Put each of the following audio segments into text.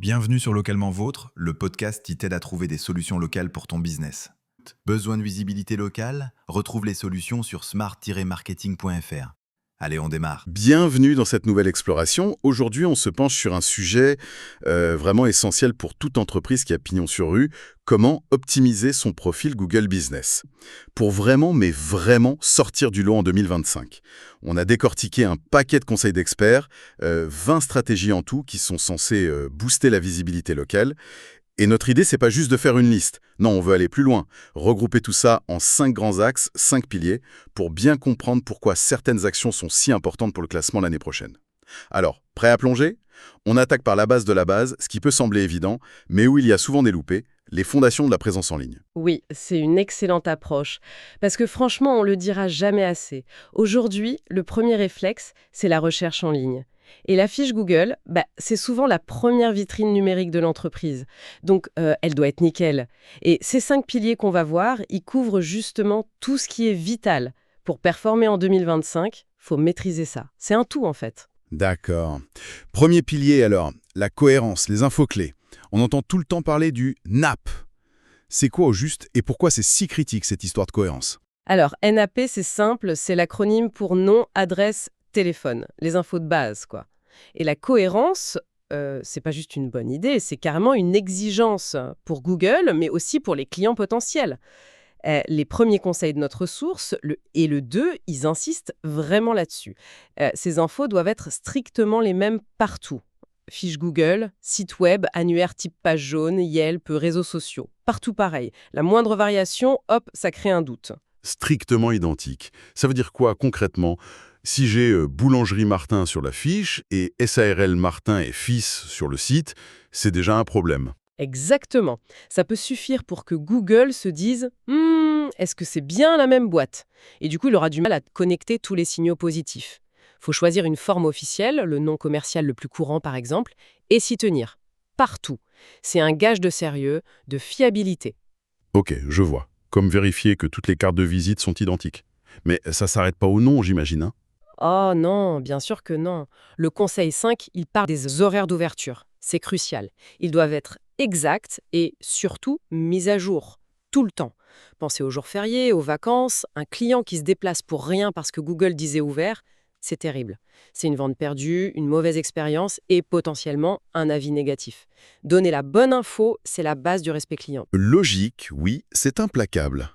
Bienvenue sur Localement Vôtre, le podcast qui t'aide à trouver des solutions locales pour ton business. Besoin de visibilité locale? Retrouve les solutions sur smart-marketing.fr. Allez, on démarre. Bienvenue dans cette nouvelle exploration. Aujourd'hui, on se penche sur un sujet vraiment essentiel pour toute entreprise qui a pignon sur rue, comment optimiser son profil Google Business. Pour vraiment, mais vraiment sortir du lot en 2025. On a décortiqué un paquet de conseils d'experts, 20 stratégies en tout qui sont censées booster la visibilité locale. Et notre idée, c'est pas juste de faire une liste. Non, on veut aller plus loin. Regrouper tout ça en 5 grands axes, 5 piliers, pour bien comprendre pourquoi certaines actions sont si importantes pour le classement l'année prochaine. Alors, prêt à plonger? On attaque par la base de la base, ce qui peut sembler évident, mais où il y a souvent des loupés, les fondations de la présence en ligne. Oui, c'est une excellente approche. Parce que franchement, on le dira jamais assez. Aujourd'hui, le premier réflexe, c'est la recherche en ligne. Et la fiche Google, c'est souvent la première vitrine numérique de l'entreprise. Donc, elle doit être nickel. Et ces 5 piliers qu'on va voir, ils couvrent justement tout ce qui est vital. Pour performer en 2025, faut maîtriser ça. C'est un tout, en fait. D'accord. Premier pilier alors, la cohérence, les infos clés. On entend tout le temps parler du NAP. C'est quoi au juste et pourquoi c'est si critique cette histoire de cohérence? Alors, NAP, c'est simple, c'est l'acronyme pour nom, adresse, téléphone. Les infos de base, quoi. Et la cohérence, c'est pas juste une bonne idée, c'est carrément une exigence pour Google, mais aussi pour les clients potentiels. Les premiers conseils de notre source, le 1 et le 2, ils insistent vraiment là-dessus. Ces infos doivent être strictement les mêmes partout. Fiche Google, site web, annuaire type page jaune, Yelp, réseaux sociaux. Partout pareil. La moindre variation, hop, ça crée un doute. Strictement identique. Ça veut dire quoi concrètement? Si j'ai Boulangerie Martin sur la fiche et SARL Martin et Fils sur le site, c'est déjà un problème. Exactement. Ça peut suffire pour que Google se dise est-ce que c'est bien la même boîte? Et du coup, il aura du mal à connecter tous les signaux positifs. Faut choisir une forme officielle, le nom commercial le plus courant par exemple, et s'y tenir. Partout. C'est un gage de sérieux, de fiabilité. Ok, je vois. Comme vérifier que toutes les cartes de visite sont identiques. Mais ça s'arrête pas au nom, j'imagine, hein? Oh non, bien sûr que non. Le conseil 5, il parle des horaires d'ouverture. C'est crucial. Ils doivent être exacts et surtout mis à jour. Tout le temps. Pensez aux jours fériés, aux vacances. Un client qui se déplace pour rien parce que Google disait ouvert, c'est terrible. C'est une vente perdue, une mauvaise expérience et potentiellement un avis négatif. Donner la bonne info, c'est la base du respect client. Logique, oui, c'est implacable.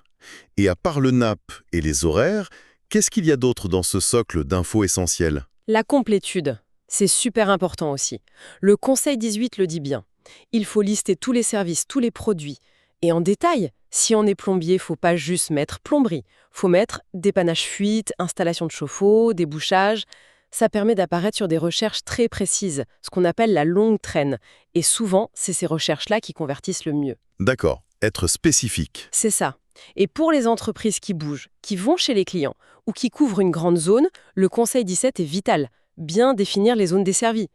Et à part le NAP et les horaires, qu'est-ce qu'il y a d'autre dans ce socle d'infos essentielles? La complétude, c'est super important aussi. Le Conseil 18 le dit bien. Il faut lister tous les services, tous les produits. Et en détail, si on est plombier, faut pas juste mettre plomberie. Faut mettre dépannage fuite, installation de chauffe-eau, débouchage. Ça permet d'apparaître sur des recherches très précises, ce qu'on appelle la longue traîne. Et souvent, c'est ces recherches-là qui convertissent le mieux. D'accord, être spécifique. C'est ça. Et pour les entreprises qui bougent, qui vont chez les clients ou qui couvrent une grande zone, le Conseil 17 est vital. Bien définir les zones desservies.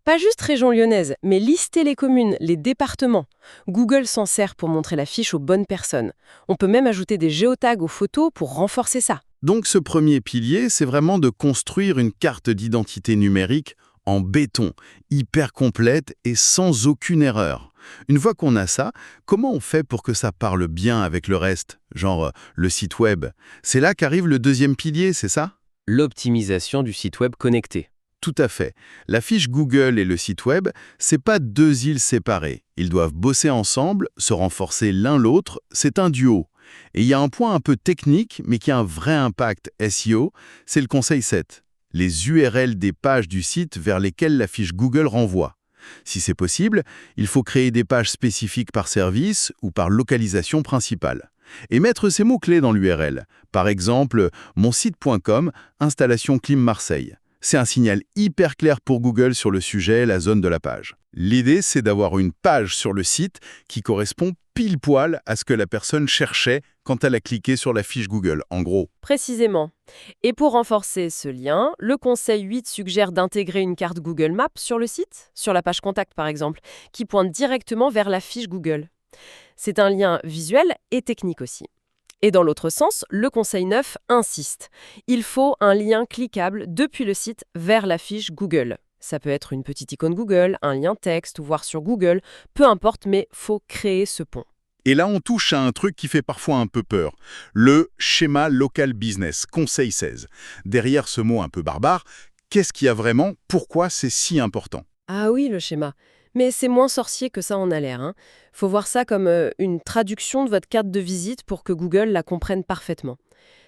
Pas juste région lyonnaise, mais lister les communes, les départements. Google s'en sert pour montrer la fiche aux bonnes personnes. On peut même ajouter des géotags aux photos pour renforcer ça. Donc ce premier pilier, c'est vraiment de construire une carte d'identité numérique en béton, hyper complète et sans aucune erreur. Une fois qu'on a ça, comment on fait pour que ça parle bien avec le reste, genre le site web? C'est là qu'arrive le deuxième pilier, c'est ça? L'optimisation du site web connecté. Tout à fait. La fiche Google et le site web, c'est pas 2 îles séparées. Ils doivent bosser ensemble, se renforcer l'un l'autre, c'est un duo. Et il y a un point un peu technique, mais qui a un vrai impact SEO, c'est le conseil 7. Les URL des pages du site vers lesquelles la fiche Google renvoie. Si c'est possible, il faut créer des pages spécifiques par service ou par localisation principale. Et mettre ces mots-clés dans l'URL. Par exemple, monsite.com, installation clim Marseille. C'est un signal hyper clair pour Google sur le sujet, la zone de la page. L'idée, c'est d'avoir une page sur le site qui correspond pile poil à ce que la personne cherchait quand elle a cliqué sur la fiche Google, en gros. Précisément. Et pour renforcer ce lien, le Conseil 8 suggère d'intégrer une carte Google Maps sur le site, sur la page contact par exemple, qui pointe directement vers la fiche Google. C'est un lien visuel et technique aussi. Et dans l'autre sens, le Conseil 9 insiste. Il faut un lien cliquable depuis le site vers la fiche Google. Ça peut être une petite icône Google, un lien texte, ou voir sur Google, peu importe, mais faut créer ce pont. Et là, on touche à un truc qui fait parfois un peu peur. Le schéma local business, Conseil 16. Derrière ce mot un peu barbare, qu'est-ce qu'il y a vraiment? Pourquoi c'est si important? Ah oui, le schéma. Mais c'est moins sorcier que ça en a l'air, hein. Faut voir ça comme une traduction de votre carte de visite pour que Google la comprenne parfaitement.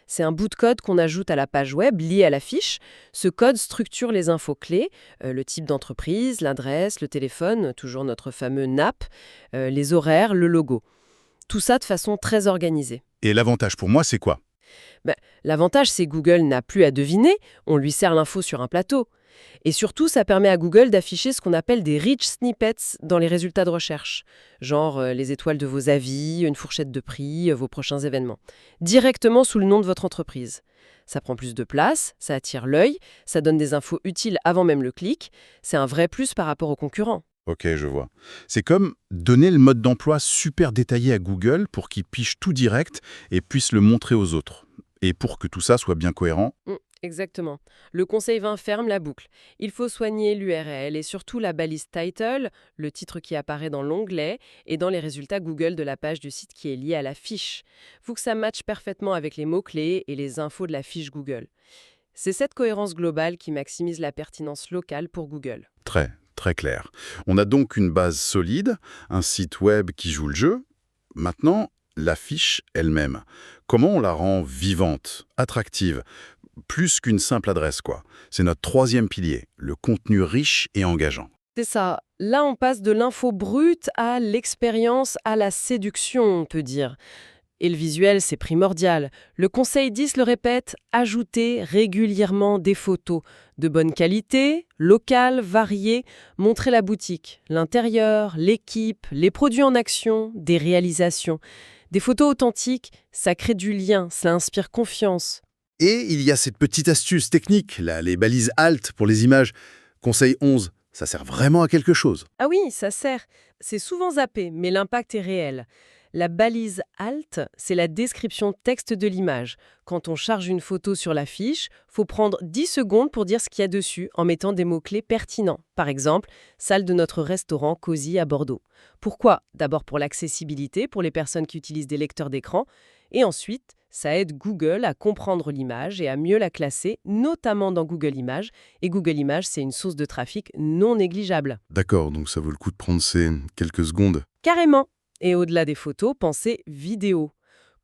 C'est un bout de code qu'on ajoute à la page web liée à la fiche. Ce code structure les infos clés, le type d'entreprise, l'adresse, le téléphone, toujours notre fameux NAP, les horaires, le logo. Tout ça de façon très organisée. Et l'avantage pour moi, c'est quoi? L'avantage, c'est que Google n'a plus à deviner, on lui sert l'info sur un plateau. Et surtout, ça permet à Google d'afficher ce qu'on appelle des rich snippets dans les résultats de recherche, genre les étoiles de vos avis, une fourchette de prix, vos prochains événements, directement sous le nom de votre entreprise. Ça prend plus de place, ça attire l'œil, ça donne des infos utiles avant même le clic, c'est un vrai plus par rapport aux concurrents. Ok, je vois. C'est comme donner le mode d'emploi super détaillé à Google pour qu'il piche tout direct et puisse le montrer aux autres. Et pour que tout ça soit bien cohérent. Exactement. Le conseil 20 ferme la boucle. Il faut soigner l'URL et surtout la balise title, le titre qui apparaît dans l'onglet et dans les résultats Google de la page du site qui est liée à la fiche. Faut que ça matche parfaitement avec les mots-clés et les infos de la fiche Google. C'est cette cohérence globale qui maximise la pertinence locale pour Google. Très, très clair. On a donc une base solide, un site web qui joue le jeu. Maintenant, la fiche elle-même. Comment on la rend vivante, attractive? Plus qu'une simple adresse, quoi. C'est notre troisième pilier, le contenu riche et engageant. C'est ça. Là, on passe de l'info brute à l'expérience, à la séduction, on peut dire. Et le visuel, c'est primordial. Le conseil 10 le répète, ajoutez régulièrement des photos de bonne qualité, locales, variées, montrez la boutique, l'intérieur, l'équipe, les produits en action, des réalisations. Des photos authentiques, ça crée du lien, ça inspire confiance. Et il y a cette petite astuce technique, là, les balises alt pour les images. Conseil 11, ça sert vraiment à quelque chose. Ah oui, ça sert. C'est souvent zappé, mais l'impact est réel. La balise alt, c'est la description texte de l'image. Quand on charge une photo sur la fiche, faut prendre 10 secondes pour dire ce qu'il y a dessus en mettant des mots-clés pertinents. Par exemple, salle de notre restaurant Cozy à Bordeaux. Pourquoi? D'abord pour l'accessibilité, pour les personnes qui utilisent des lecteurs d'écran. Et ensuite, ça aide Google à comprendre l'image et à mieux la classer, notamment dans Google Images. Et Google Images, c'est une source de trafic non négligeable. D'accord, donc ça vaut le coup de prendre ces quelques secondes. Carrément. Et au-delà des photos, pensez vidéo.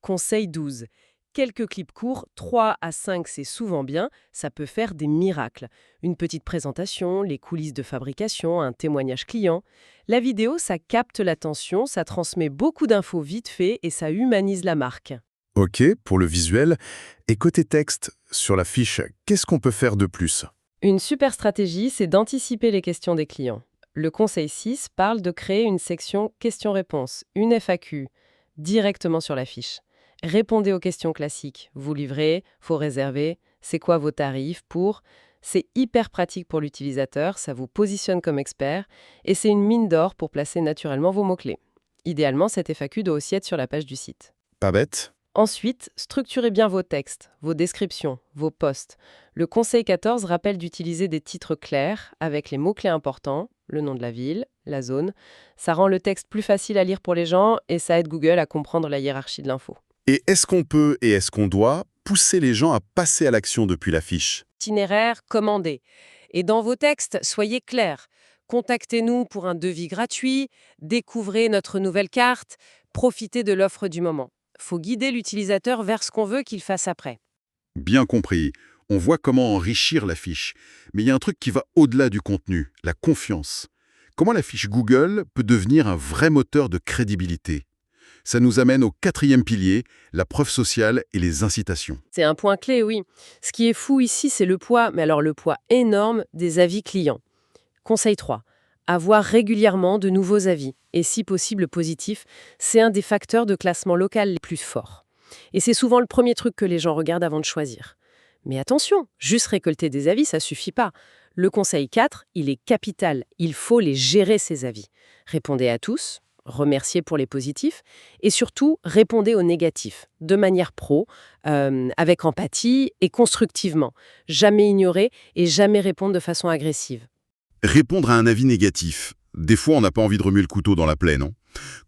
Conseil 12. Quelques clips courts, 3 à 5 c'est souvent bien, ça peut faire des miracles. Une petite présentation, les coulisses de fabrication, un témoignage client. La vidéo, ça capte l'attention, ça transmet beaucoup d'infos vite fait et ça humanise la marque. Ok, pour le visuel. Et côté texte, sur la fiche, qu'est-ce qu'on peut faire de plus? Une super stratégie, c'est d'anticiper les questions des clients. Le conseil 6 parle de créer une section questions-réponses, une FAQ, directement sur la fiche. Répondez aux questions classiques. Vous livrez, faut réserver, c'est quoi vos tarifs pour... C'est hyper pratique pour l'utilisateur, ça vous positionne comme expert et c'est une mine d'or pour placer naturellement vos mots-clés. Idéalement, cette FAQ doit aussi être sur la page du site. Pas bête. Ensuite, structurez bien vos textes, vos descriptions, vos posts. Le conseil 14 rappelle d'utiliser des titres clairs avec les mots-clés importants, le nom de la ville, la zone. Ça rend le texte plus facile à lire pour les gens et ça aide Google à comprendre la hiérarchie de l'info. Et est-ce qu'on peut et est-ce qu'on doit pousser les gens à passer à l'action depuis la fiche? Itinéraire commandé. Et dans vos textes, soyez clairs. Contactez-nous pour un devis gratuit, découvrez notre nouvelle carte, profitez de l'offre du moment. Faut guider l'utilisateur vers ce qu'on veut qu'il fasse après. Bien compris. On voit comment enrichir la fiche. Mais il y a un truc qui va au-delà du contenu, la confiance. Comment la fiche Google peut devenir un vrai moteur de crédibilité? Ça nous amène au quatrième pilier, la preuve sociale et les incitations. C'est un point clé, oui. Ce qui est fou ici, c'est le poids, mais alors le poids énorme des avis clients. Conseil 3. Avoir régulièrement de nouveaux avis, et si possible positifs, c'est un des facteurs de classement local les plus forts. Et c'est souvent le premier truc que les gens regardent avant de choisir. Mais attention, juste récolter des avis, ça suffit pas. Le conseil 4, il est capital. Il faut les gérer, ces avis. Répondez à tous, remerciez pour les positifs, et surtout, répondez aux négatifs, de manière pro, avec empathie et constructivement. Jamais ignorer et jamais répondre de façon agressive. Répondre à un avis négatif. Des fois, on n'a pas envie de remuer le couteau dans la plaie, non?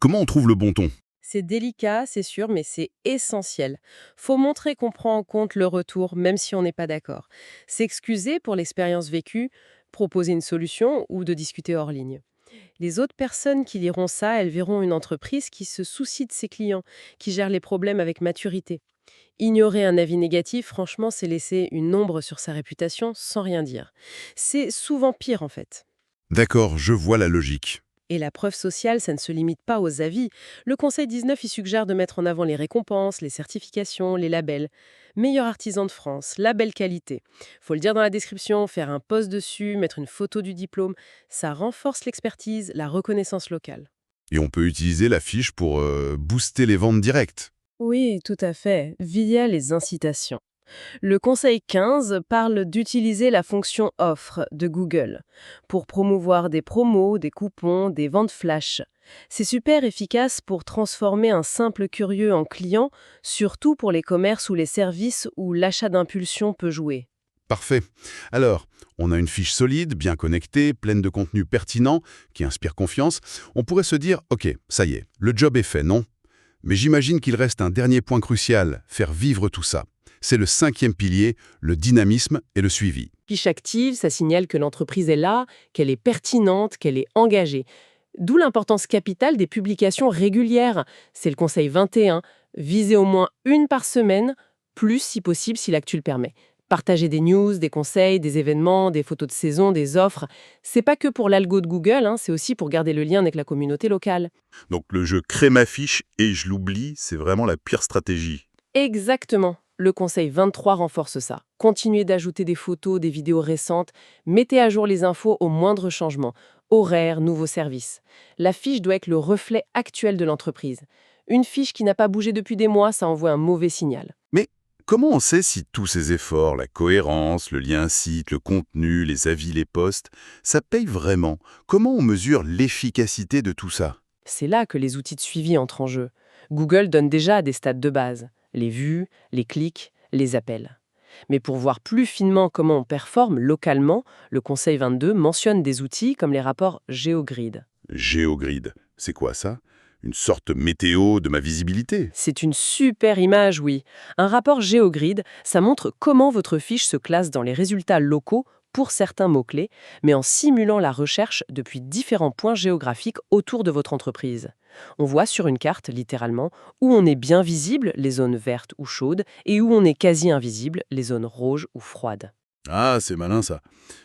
Comment on trouve le bon ton? C'est délicat, c'est sûr, mais c'est essentiel. Faut montrer qu'on prend en compte le retour, même si on n'est pas d'accord. S'excuser pour l'expérience vécue, proposer une solution ou de discuter hors ligne. Les autres personnes qui liront ça, elles verront une entreprise qui se soucie de ses clients, qui gère les problèmes avec maturité. Ignorer un avis négatif, franchement, c'est laisser une ombre sur sa réputation sans rien dire. C'est souvent pire en fait. D'accord, je vois la logique. Et la preuve sociale, ça ne se limite pas aux avis. Le Conseil 19 y suggère de mettre en avant les récompenses, les certifications, les labels. Meilleur artisan de France, label qualité. Faut le dire dans la description, faire un post dessus, mettre une photo du diplôme, ça renforce l'expertise, la reconnaissance locale. Et on peut utiliser la fiche pour booster les ventes directes. Oui, tout à fait, via les incitations. Le Conseil 15 parle d'utiliser la fonction offre de Google pour promouvoir des promos, des coupons, des ventes flash. C'est super efficace pour transformer un simple curieux en client, surtout pour les commerces ou les services où l'achat d'impulsion peut jouer. Parfait. Alors, on a une fiche solide, bien connectée, pleine de contenu pertinent, qui inspire confiance. On pourrait se dire, ok, ça y est, le job est fait, non? Mais j'imagine qu'il reste un dernier point crucial, faire vivre tout ça. C'est le 5e pilier, le dynamisme et le suivi. Fiche active, ça signale que l'entreprise est là, qu'elle est pertinente, qu'elle est engagée. D'où l'importance capitale des publications régulières. C'est le Conseil 21, viser au moins une par semaine, plus si possible si l'actu le permet. Partager des news, des conseils, des événements, des photos de saison, des offres. C'est pas que pour l'algo de Google, c'est aussi pour garder le lien avec la communauté locale. Donc le jeu crée ma fiche et je l'oublie, c'est vraiment la pire stratégie. Exactement. Le Conseil 23 renforce ça. Continuez d'ajouter des photos, des vidéos récentes. Mettez à jour les infos au moindre changement. Horaires, nouveaux services. La fiche doit être le reflet actuel de l'entreprise. Une fiche qui n'a pas bougé depuis des mois, ça envoie un mauvais signal. Mais comment on sait si tous ces efforts, la cohérence, le lien site, le contenu, les avis, les posts, ça paye vraiment? Comment on mesure l'efficacité de tout ça? C'est là que les outils de suivi entrent en jeu. Google donne déjà des stats de base. Les vues, les clics, les appels. Mais pour voir plus finement comment on performe localement, le Conseil 22 mentionne des outils comme les rapports GeoGrid. GeoGrid, c'est quoi ça? Une sorte météo de ma visibilité? C'est une super image, oui. Un rapport GeoGrid, ça montre comment votre fiche se classe dans les résultats locaux pour certains mots-clés, mais en simulant la recherche depuis différents points géographiques autour de votre entreprise. On voit sur une carte, littéralement, où on est bien visible, les zones vertes ou chaudes, et où on est quasi invisible, les zones rouges ou froides. Ah, c'est malin ça.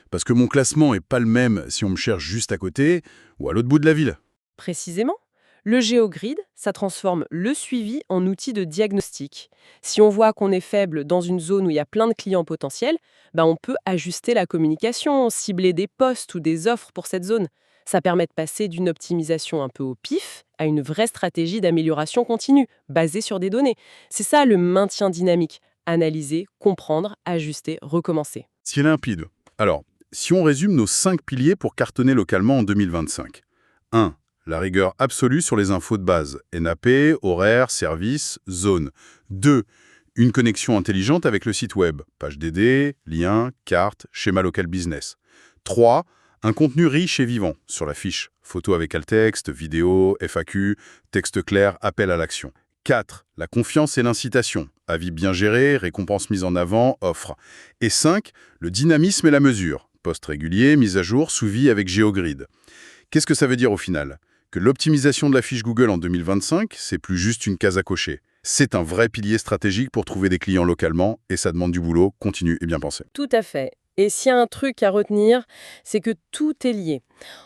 Parce que mon classement est pas le même si on me cherche juste à côté ou à l'autre bout de la ville. Précisément, le GeoGrid, ça transforme le suivi en outil de diagnostic. Si on voit qu'on est faible dans une zone où il y a plein de clients potentiels, on peut ajuster la communication, cibler des postes ou des offres pour cette zone. Ça permet de passer d'une optimisation un peu au pif à une vraie stratégie d'amélioration continue, basée sur des données. C'est ça le maintien dynamique. Analyser, comprendre, ajuster, recommencer. C'est limpide. Alors, si on résume nos 5 piliers pour cartonner localement en 2025. 1. La rigueur absolue sur les infos de base. NAP, horaires, services, zones. 2. Une connexion intelligente avec le site web. Page DD, liens, cartes, schéma local business. 3. Un contenu riche et vivant sur la fiche. Photos avec alt-texte, vidéo, FAQ, texte clair, appel à l'action. 4. La confiance et l'incitation. Avis bien géré, récompenses mises en avant, offres. Et 5. Le dynamisme et la mesure. Post régulier, mise à jour, suivi avec GeoGrid. Qu'est-ce que ça veut dire au final? Que l'optimisation de la fiche Google en 2025, c'est plus juste une case à cocher. C'est un vrai pilier stratégique pour trouver des clients localement et ça demande du boulot continu et bien pensé. Tout à fait. Et s'il y a un truc à retenir, c'est que tout est lié.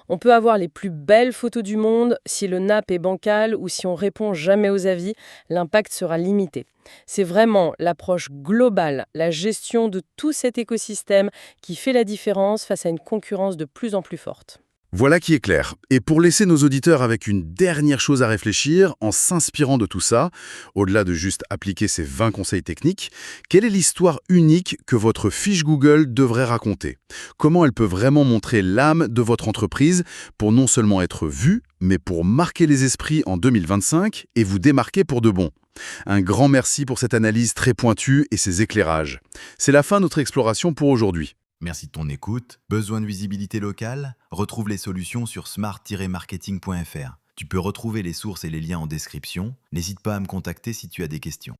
On peut avoir les plus belles photos du monde, si le NAP est bancal ou si on répond jamais aux avis, l'impact sera limité. C'est vraiment l'approche globale, la gestion de tout cet écosystème qui fait la différence face à une concurrence de plus en plus forte. Voilà qui est clair. Et pour laisser nos auditeurs avec une dernière chose à réfléchir, en s'inspirant de tout ça, au-delà de juste appliquer ces 20 conseils techniques, quelle est l'histoire unique que votre fiche Google devrait raconter? Comment elle peut vraiment montrer l'âme de votre entreprise pour non seulement être vue, mais pour marquer les esprits en 2025 et vous démarquer pour de bon? Un grand merci pour cette analyse très pointue et ces éclairages. C'est la fin de notre exploration pour aujourd'hui. Merci de ton écoute. Besoin de visibilité locale? Retrouve les solutions sur smart-marketing.fr. Tu peux retrouver les sources et les liens en description. N'hésite pas à me contacter si tu as des questions.